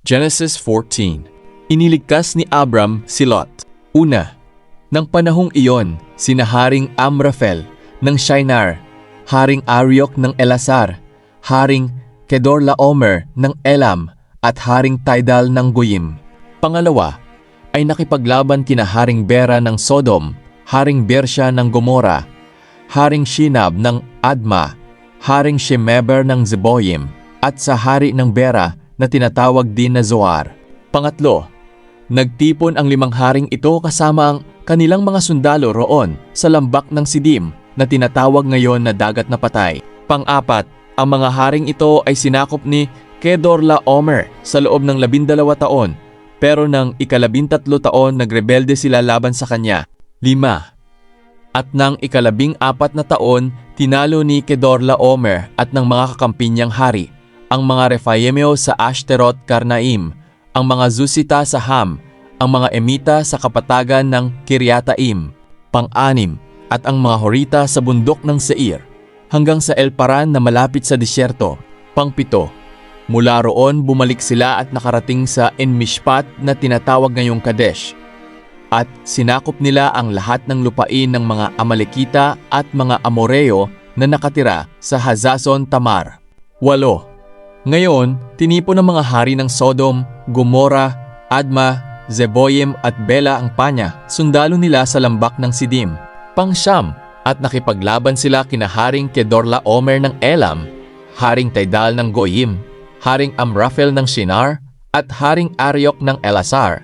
Genesis 14. Iniligtas ni Abram si Lot. Una, ng panahong iyon, sina Haring Amraphel ng Shinar, Haring Ariok ng Elasar, Haring Kedorlaomer ng Elam, at Haring Tidal ng Goyim. Pangalawa, ay nakipaglaban kina Haring Bera ng Sodom, Haring Bersha ng Gomora, Haring Shinab ng Adma, Haring Shemeber ng Zeboyim, at sa hari ng Bera na tinatawag din na Zoar. Pangatlo, nagtipon ang 5 haring ito kasama ang kanilang mga sundalo roon sa lambak ng Sidim na tinatawag ngayon na Dagat na Patay. Pang-apat, ang mga haring ito ay sinakop ni Kedorlaomer sa loob ng 12 taon, pero ng 13 taon nagrebelde sila laban sa kanya. 5. At ng 14 na taon, tinalo ni Kedorlaomer at ng mga kakampi niyang hari ang mga Rephaimeo sa Ashterot Karnaim, ang mga Zusita sa Ham, ang mga Emita sa kapatagan ng Kiriataim. Pang-6, at ang mga Horita sa bundok ng Seir, hanggang sa El Paran na malapit sa disyerto. Pang-7, mula roon bumalik sila at nakarating sa En-Mishpat na tinatawag ngayong Kadesh. At sinakop nila ang lahat ng lupain ng mga Amalekita at mga Amoreo na nakatira sa Hazazon Tamar. 8. Ngayon, tinipon ng mga hari ng Sodom, Gomora, Adma, Zeboyim at Bela ang panya, sundalo nila sa lambak ng Sidim. Pang-9, at nakipaglaban sila kina Haring Kedorlaomer ng Elam, Haring Tidal ng Goyim, Haring Amraphel ng Shinar, at Haring Ariok ng Elasar.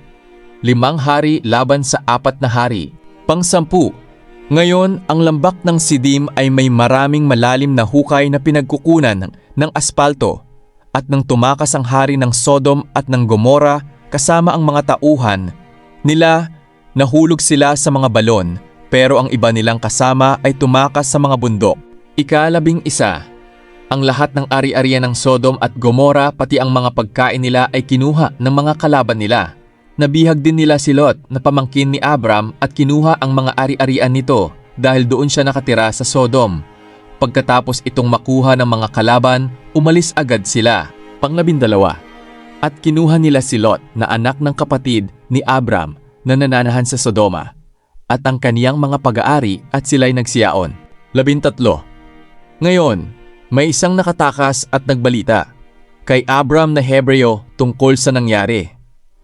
5 hari laban sa 4 na hari. Pang-10, ngayon ang lambak ng Sidim ay may maraming malalim na hukay na pinagkukunan ng aspalto. At nang tumakas ang hari ng Sodom at ng Gomora kasama ang mga tauhan nila, nahulog sila sa mga balon, pero ang iba nilang kasama ay tumakas sa mga bundok. 11, ang lahat ng ari-arian ng Sodom at Gomora pati ang mga pagkain nila ay kinuha ng mga kalaban nila. Nabihag din nila si Lot na pamangkin ni Abram at kinuha ang mga ari-arian nito dahil doon siya nakatira sa Sodom. Pagkatapos itong makuha ng mga kalaban, umalis agad sila. Pang-12, at kinuha nila si Lot na anak ng kapatid ni Abram na nananahan sa Sodoma, at ang kaniyang mga pag-aari at sila'y nagsiyaon. 13, ngayon, may isang nakatakas at nagbalita kay Abram na Hebreo tungkol sa nangyari.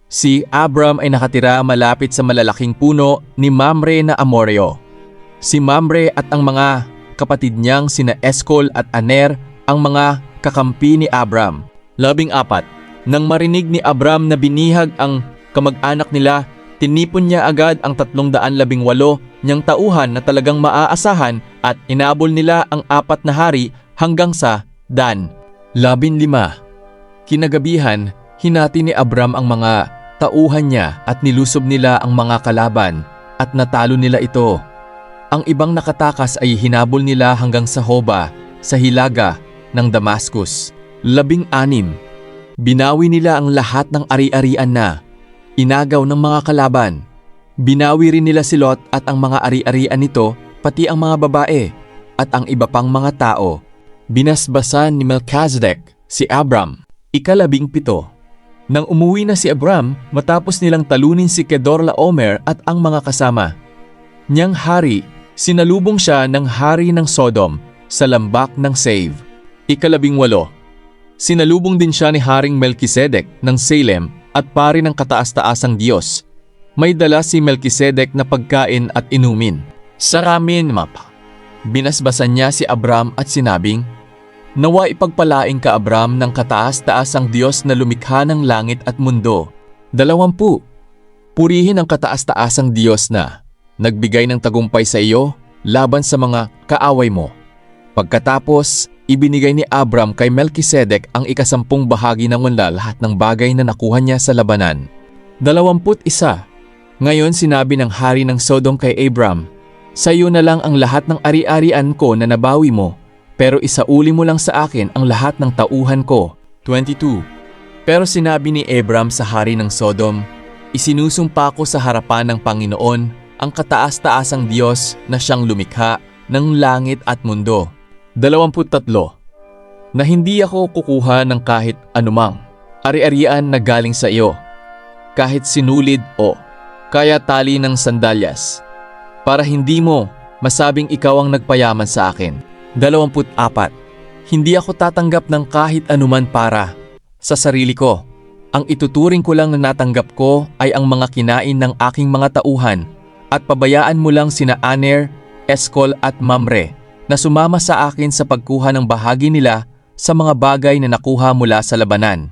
Si Abram ay nakatira malapit sa malalaking puno ni Mamre na Amoreo. Si Mamre at ang mga kapatid niyang sina Eskol at Aner ang mga kakampi ni Abram. 14, nang marinig ni Abram na binihag ang kamag-anak nila, tinipon niya agad ang 318 niyang tauhan na talagang maaasahan at inabol nila ang 4 na hari hanggang sa Dan. 15, kinagabihan, hinati ni Abram ang mga tauhan niya at nilusob nila ang mga kalaban at natalo nila ito. Ang ibang nakatakas ay hinabol nila hanggang sa Hoba, sa hilaga ng Damascus. 16, binawi nila ang lahat ng ari-arian na inagaw ng mga kalaban. Binawi rin nila si Lot at ang mga ari-arian nito, pati ang mga babae at ang iba pang mga tao. Binasbasan ni Melchizedek si Abram. 17, nang umuwi na si Abram matapos nilang talunin si Kedorlaomer at ang mga kasama niyang hari, sinalubong siya ng hari ng Sodom sa lambak ng Save. 18, sinalubong din siya ni Haring Melchizedek ng Salem at pari ng kataas-taasang Diyos. May dala si Melchizedek na pagkain at inumin. Saramin mapa. Binasbasan niya si Abram at sinabing, "Nawa ipagpalaing ka, Abram, ng kataas-taasang Diyos na lumikha ng langit at mundo." 20, purihin ang kataas-taasang Diyos na nagbigay ng tagumpay sa iyo laban sa mga kaaway mo. Pagkatapos, ibinigay ni Abram kay Melchizedek ang 10 bahagi ng lahat ng bagay na nakuha niya sa labanan. 21, ngayon sinabi ng hari ng Sodom kay Abram, "Sa iyo na lang ang lahat ng ari-arian ko na nabawi mo, pero isauli mo lang sa akin ang lahat ng tauhan ko." 22, pero sinabi ni Abram sa hari ng Sodom, "Isinusumpa ko sa harapan ng Panginoon ang kataas-taasang Diyos na siyang lumikha ng langit at mundo." 23, na hindi ako kukuha ng kahit anumang ari-arian na galing sa iyo, kahit sinulid o kaya tali ng sandalyas, para hindi mo masabing ikaw ang nagpayaman sa akin. 24. Hindi ako tatanggap ng kahit anuman para sa sarili ko. Ang ituturing ko lang na natanggap ko ay ang mga kinain ng aking mga tauhan at pabayaan mo lang sina Aner, Eskol at Mamre na sumama sa akin sa pagkuha ng bahagi nila sa mga bagay na nakuha mula sa labanan.